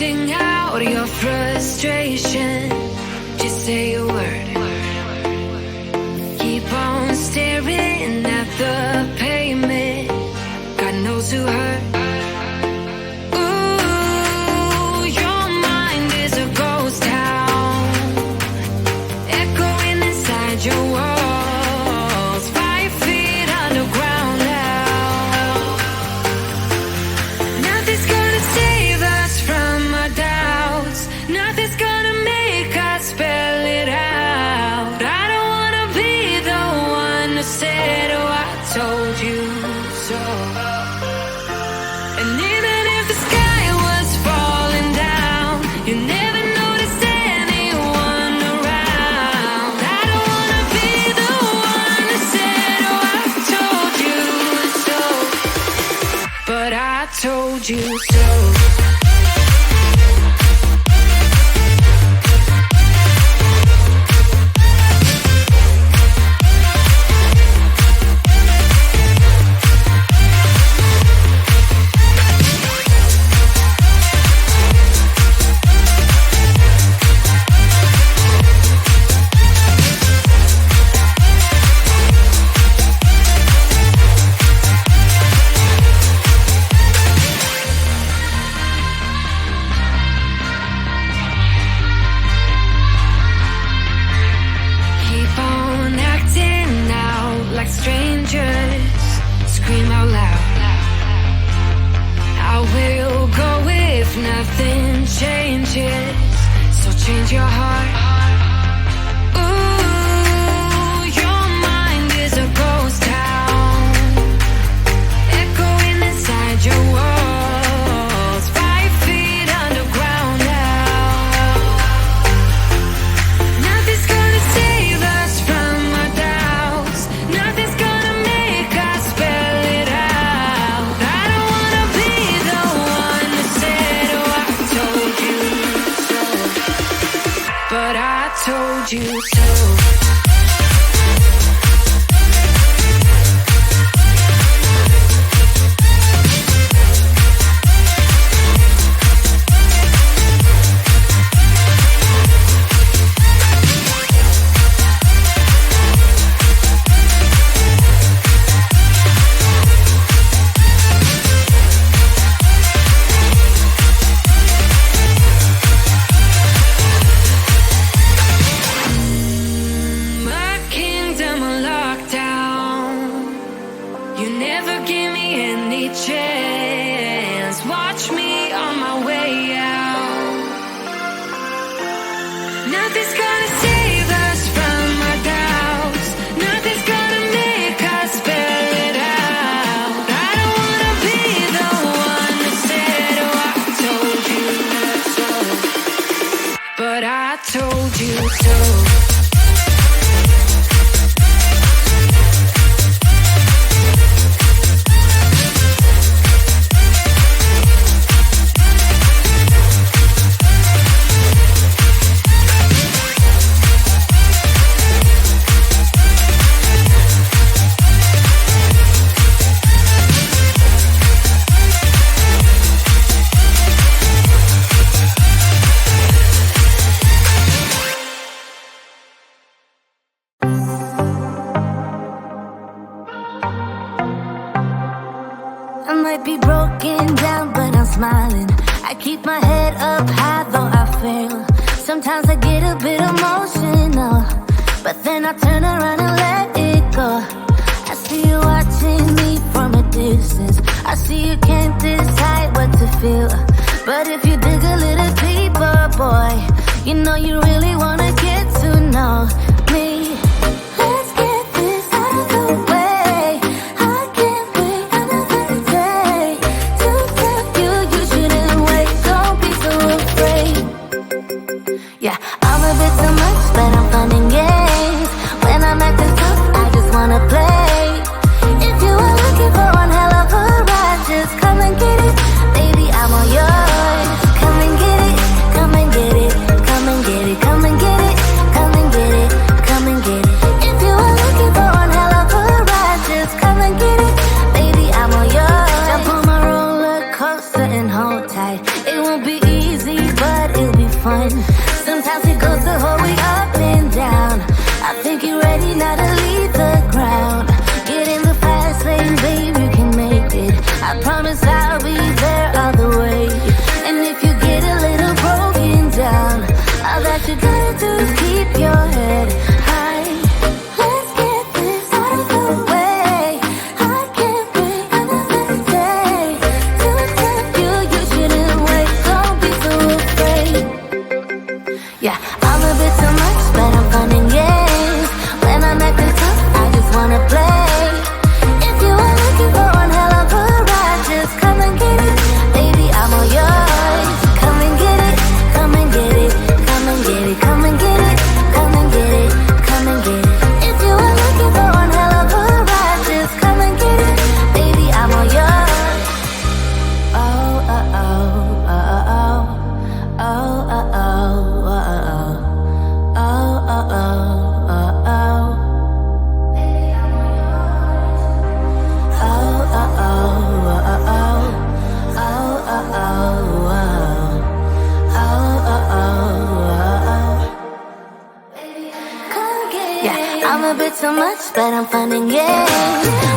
Sing out your frustration, just say a word. Keep on staring at the pavement, God knows who hurt. Ooh, your mind is a ghost town, echoing inside your walls, 5 feet underground now. Nothing's gonna save us from our doubts, nothing's gonna make us spell it out. I don't wanna be the one who said, oh, I told you so. And even if the sky was falling down, you never noticed anyone around. I don't wanna be the one who said, oh, I told you so, but I told you so. Keep on acting out like strangers, scream out loud. I will go if nothing changes, so change your heart. Ooh, your mind is a ghost town, echoing inside your walls, 5 feet underground now. Nothing's gonna save us from our doubts, nothing's gonna make us spell it out. I don't wanna be the one who said, oh, I told you so, but I told you so. My kingdom on lockdown, you never give me any chance. Watch me on my way out. Nothing's gonna save us from our doubts, nothing's gonna make us spell it out. I don't wanna be the one who said, oh, I told you so, but I told you so. I might be broken down, but I'm smiling. I keep my head up high, though I fail. Sometimes I get a bit emotional, but then I turn around and let it go. I see you watching me from a distance. I see you can't decide what to feel, but if you dig a little deeper, boy, you know you really wanna get to know me. Let's get this out of the way. I can't wait another day to tell you you shouldn't wait. Don't be so afraid. Yeah, I'm a bit too much, but I'm fun and games. When I'm acting tough, I just wanna play. If you are looking for one hell of a ride, just come and get it. Baby, I'm all yours. Come and get it, come and get it, come and get it, come and get it, come and get it, come and get it. I promise I'll be there all the way. And if you get a little broken down, all that you gotta do is keep your head high. Let's get this out of the way. I can't wait another day to accept you. You shouldn't wait, don't be so afraid. Yeah, I'm a bit too much, but I'm fun and games. When I'm acting tough, I just wanna play. If you are looking for one hell of a ride, just come and get it. Baby, I'm all yours. Come and get it, come and get it, come and get it, come and get it, come and get it, come and get it. If you are looking for one hell of a ride, just come and get it. Baby, I'm all yours. Oh, oh, oh, oh, oh, oh, oh, oh, oh, oh. Oh, oh, oh, oh, oh. Baby, I'm all yours. Oh, oh, oh, oh, oh. Oh, oh, oh, oh. Oh, oh, oh, oh. Come get it. Yeah, I'm a bit too much, but I'm fun and games.